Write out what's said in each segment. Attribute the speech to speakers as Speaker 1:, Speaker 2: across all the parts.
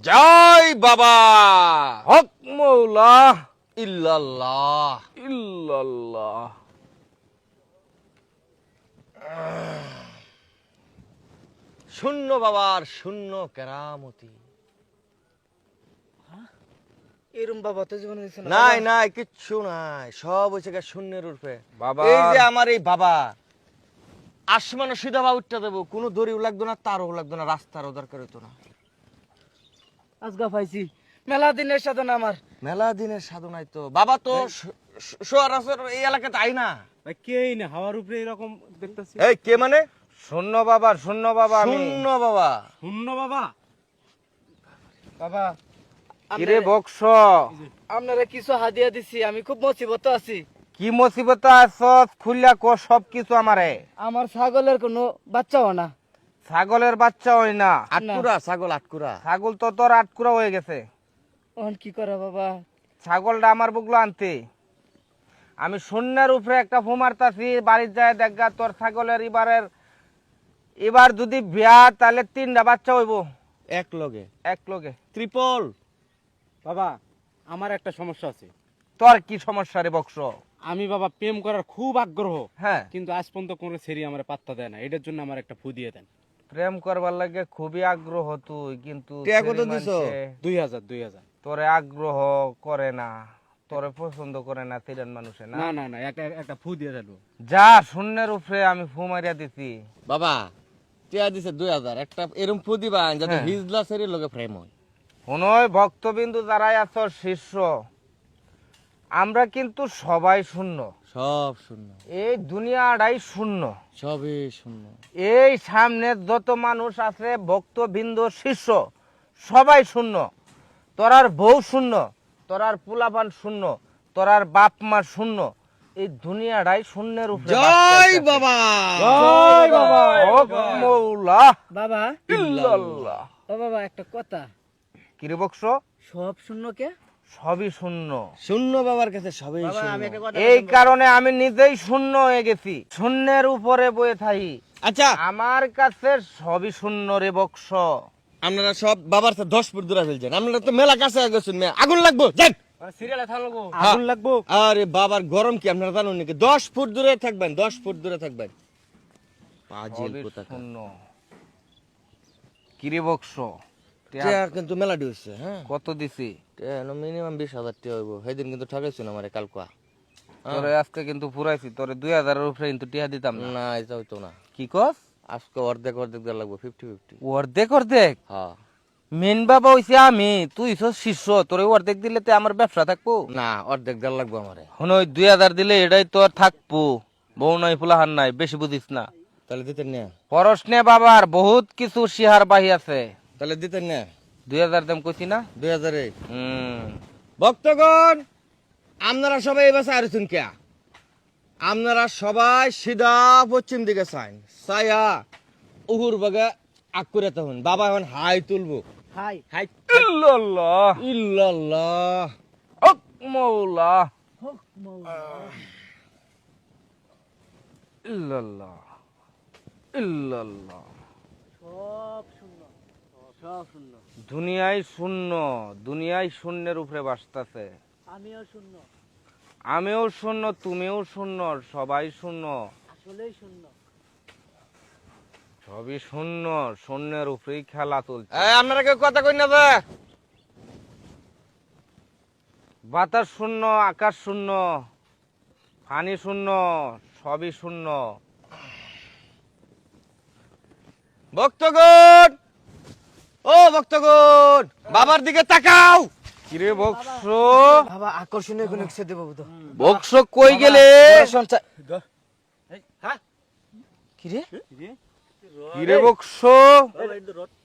Speaker 1: জয় বাবা।
Speaker 2: হক মৌলা
Speaker 1: ইল্লাল্লাহ।
Speaker 2: ইল্লাল্লাহ।
Speaker 1: শূন্য বাবার শূন্য কেরামতি।
Speaker 3: এরম বাবা তো জীবনে দেখছেন না
Speaker 1: নাই নাই কিচ্ছু নাই, সব হয়েছে গা শূন্যের রূপে।
Speaker 2: বাবা
Speaker 1: এই যে আমার এই বাবা আসমানে সিধা বা উঠতে দেবো, কোনো দড়িও লাগতো না, তারও লাগতো না, রাস্তারও দরকার হতো না।
Speaker 3: আজগা পাইছি মেলা দিনের সাধনা আমার।
Speaker 1: মেলা দিনের সাধনায় তো বাবা তো সোয়ারাসর এই এলাকাতে আই না।
Speaker 4: ভাই কেই না হাওয়ার উপরে এরকম দেখতেছি।
Speaker 1: এই কে মানে?
Speaker 2: শূন্য বাবা, শূন্য বাবা আমি।
Speaker 1: শূন্য বাবা।
Speaker 4: শূন্য বাবা।
Speaker 3: বাবা
Speaker 2: কিরে বক্স,
Speaker 3: আপনারা কিছু হাদিয়া দিছি, আমি খুব মুসিবত আছি।
Speaker 2: কি মুসিবত আছস? খুললা কো সব কিছু আমারে।
Speaker 3: আমার ছাগলের কোনো বাচ্চাও না।
Speaker 2: ছাগলের বাচ্চা হই না।
Speaker 1: আটকুরা ছাগল, আটকুরা।
Speaker 2: ছাগল তো তোর আটকুরা হয়ে গেছে।
Speaker 3: ওহন কি করা বাবা?
Speaker 2: ছাগলটা আমার বুকলো আনতে। আমি শূন্যের উপরে একটা ফুমারতাছি, বাড়ির যায় দেখা তোর ছাগলের এবার যদি বিয়া তাহলে 3টা বাচ্চা হইব
Speaker 1: এক লগে
Speaker 2: এক লগে।
Speaker 1: ত্রিপল।
Speaker 4: বাবা আমার একটা সমস্যা আছে।
Speaker 2: তোর কি সমস্যা রে বক্স?
Speaker 4: আমি বাবা প্রেম করার খুব আগ্রহ,
Speaker 2: হ্যাঁ,
Speaker 4: কিন্তু আজ পর্যন্ত কোনো ছেড়ি আমার পাত্তা দেয় না। এটার জন্য আমার একটা ফু দিয়ে দেন।
Speaker 2: প্রেম করবার লাগে খুবই আগ্রহ তুই, কিন্তু
Speaker 1: টিয়া কত
Speaker 2: ছেলে
Speaker 1: দিছো?
Speaker 2: মানছে
Speaker 4: 2000
Speaker 2: তোরে আগ্রহ করে না, তোরে পছন্দ করে না তিরান মানুষে না।
Speaker 4: না না না, একটা ফু দিয়ে দেন।
Speaker 2: যা শূন্যের উপরে আমি ফু মারিয়া দিছি।
Speaker 1: বাবা টিয়া দিছে 2000, একটা এরম ফু দিবা যাতে
Speaker 2: হ্যাঁ।
Speaker 1: হিজলা সেরির লগে প্রেম হয়।
Speaker 2: শোনোই ভক্তবিন্দু যারাই আছো শিষ্য, আমরা কিন্তু সবাই শূন্য।
Speaker 1: সব শূন্য,
Speaker 2: এই দুনিয়াটাই শূন্য।
Speaker 1: সবই শূন্য।
Speaker 2: এই সামনে যত মানুষ আছে ভক্তবৃন্দ শিষ্য সবাই শূন্য। তোরার বউ শূন্য, তোরার পুলাপান শূন্য, তোরার বাপ মা শূন্য। এই দুনিয়াটাই শূন্যের উপরে
Speaker 1: জয়
Speaker 2: বাঁচতেছে।
Speaker 1: বাবা।
Speaker 2: জয় বাবা। হক মৌলা
Speaker 3: বাবা
Speaker 2: ইল্লাল্লাহ।
Speaker 3: ও বাবা একটা কথা,
Speaker 2: কিরে বক্স,
Speaker 3: সব শূন্য কে?
Speaker 2: সবই শূন্য।
Speaker 1: শূন্য বাবার কাছে সবই
Speaker 3: বাবা
Speaker 1: শূন্য।
Speaker 3: আমি একটা কথা
Speaker 2: এই কারণে আমি নিজেই শূন্য হয়ে গেছি, শূন্যের উপরে বয়ে থাকি।
Speaker 1: আচ্ছা
Speaker 2: আমার কাছে সবই শূন্য রে বক্স।
Speaker 1: আপনারা সব বাবার সাথে 10 ফুট দূরে ফেলছেন, আপনারা তো মেলা কাছে গেছেন। আগুন লাগবো যান।
Speaker 2: সিরিয়ালে থাকবো।
Speaker 4: আগুন লাগবো।
Speaker 1: আরে বাবার গরম কি আপনারা জানেন নাকি? 10 ফুট দূরে থাকবেন, 10 ফুট দূরে থাকবেন। পাজিল
Speaker 2: সবই
Speaker 1: কোথাকার।
Speaker 2: শূন্য। কিরে বক্স,
Speaker 1: টিয়া কিন্তু মেলাডি হইছে। হ্যাঁ
Speaker 2: কত দিছি?
Speaker 1: মিনিমাম 20,000 টিয়া হইব। সেদিন কিন্তু ঠকাইছিল আমারে কালকা।
Speaker 2: তোরে আজকে কিন্তু পুরাইছি, তোরে 2000 এর উপরে কিন্তু টিয়া দিতাম না।
Speaker 1: না এটা হইতো না,
Speaker 2: কি কস?
Speaker 1: আজকে অর্ধেক অর্ধেক দেওয়া লাগবো, 50-50।
Speaker 2: অর্ধেক অর্ধেক?
Speaker 1: হ্যাঁ
Speaker 2: মেন বাবা হইছে আমি, তুই হইছ শিষ্য, তোরে অর্ধেক দিলে তে আমার ব্যবসা থাকবো।
Speaker 1: না, অর্ধেক দেওয়া লাগবো আমারে।
Speaker 2: হন ওই 2000 দিলে এটাই তোর থাকবো। বউ নাই ফুলাহান নাই, বেশি বুঝিস না।
Speaker 1: তাহলে দিতেন না?
Speaker 2: পরশনে বাবার বহুত কিছু শিহার বাহি আছে।
Speaker 1: তাহলে দিতেন না?
Speaker 2: 2000 দাম কইছি না?
Speaker 1: 2000-এ।
Speaker 2: হুম।
Speaker 1: ভক্তগণ আপনারা সবাই এবার আইছেন কে? আপনারা সবাই সিধা পশ্চিম দিকে চাইন, ছায়া উহুর বাগে আগ করে তখন বাবা এখন হাই তুলবো।
Speaker 3: হাই
Speaker 1: হাই
Speaker 2: ইল্লাল্লাহ।
Speaker 1: ইল্লাল্লাহ।
Speaker 2: হক মৌলা
Speaker 3: হক মৌলা।
Speaker 2: ইল্লাল্লাহ ইল্লাল্লাহ।
Speaker 3: সব শূন্য, সব শূন্য।
Speaker 2: দুনিয়ায় শূন্য, দুনিয়ায় শূন্যের উপরে বাসতাছে।
Speaker 3: আমিও শূন্য,
Speaker 2: আমিও শূন্য, তুমিও শূন্য, সবাই শূন্য।
Speaker 3: আসলেই শূন্য।
Speaker 2: সবই শূন্য, শূন্যের উপরেই খেলা চলছে।
Speaker 1: আপনারা কেউ কথা কই না যে?
Speaker 2: বাতাস শূন্য, আকাশ শূন্য, পানি শূন্য, সবই শূন্য।
Speaker 1: ভক্তগণ, ও ভক্তগণ, বাবার দিকে তাকাও।
Speaker 2: কিরে বক্স,
Speaker 3: বাবা আকর্ষণীয় কোনো কিছু দেবো তো।
Speaker 2: বক্স কই গেলে?
Speaker 3: কিরে
Speaker 2: কিরে বক্স,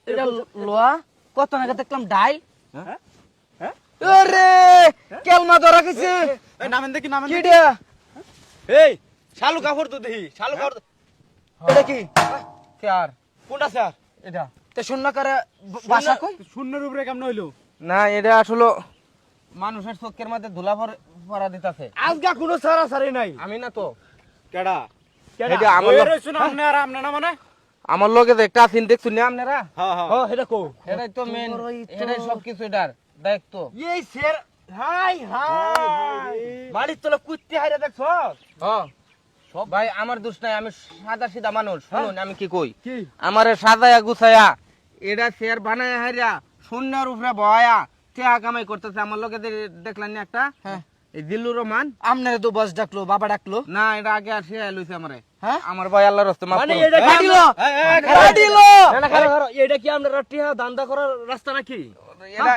Speaker 3: এটা লোয়া কত নাগাদ দেখলাম ডাই। আরে কেলমা ধরা গেছে।
Speaker 4: এই নামেন দেখি, নামেন
Speaker 3: কি
Speaker 4: দেখি।
Speaker 3: এটা?
Speaker 4: এই শালু কাপড় তো দেখি, শালু কাপড়।
Speaker 3: এটা কি?
Speaker 2: চার
Speaker 4: কোনটা স্যার?
Speaker 2: এটা
Speaker 3: তে শূন্য করে বাসা কই?
Speaker 4: শূন্যের উপরে কেমন হইলো?
Speaker 2: না, এটা আসলে মানুষের চোখের মধ্যে ধুলা পরা দিতাছে।
Speaker 4: আজগা কোনো সারা সারি নাই।
Speaker 2: আমি না তো,
Speaker 4: কেডা?
Speaker 2: এটা আমার লোক।
Speaker 4: শুনো আপনি আর আপনি না মানে
Speaker 2: আমার লগে যে একটা আছেন দেখছুন না আপনারা
Speaker 1: হ্যাঁ হ্যাঁ
Speaker 3: ও এটা কো
Speaker 2: এটাই তো মেন
Speaker 3: বড়ই তো।
Speaker 2: এটাই সবকিছু এটার দেখ তো
Speaker 3: এই স্যার হাই হাই বাড়ির তোলা কুত্তে হাইরা দেখছো
Speaker 2: সব ভাই আমার দোষ নাই আমি সাদা সিধা মানুষ শুনুন আমি কি কই
Speaker 3: কি
Speaker 2: আমারে সাজায়া গুছায়া এটা শেয়ার বানায় হাইরা শূন্যের উপরে বয়া টেহা কামাই করতেছে আমার লোকে দেখলেন না একটা
Speaker 3: হ্যাঁ।
Speaker 2: এই জিল্লুর রহমান
Speaker 3: আমনে তো বস ডাকলো বাবা ডাকলো
Speaker 2: না এটা আগে আর সে লইছে আমারে
Speaker 3: হ্যাঁ?
Speaker 2: আমার ভাই আল্লাহর রাস্তে মাফ
Speaker 3: মানে
Speaker 2: করুন।
Speaker 3: এটা কি
Speaker 2: এই,
Speaker 3: আমরা- কাটিলো
Speaker 1: এটা কি আমরা টিহা দান্দা করার রাস্তা নাকি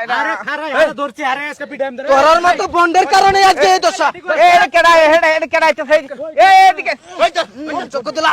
Speaker 2: এটা
Speaker 1: ধরছি আরে আজকে পিটাইম ধরে
Speaker 3: তোরার মতো বন্ডের কারণে আজকে এই দশা
Speaker 2: এটা কেডা এটা কেডা এটা এই এদিকে
Speaker 3: চোখ দিলা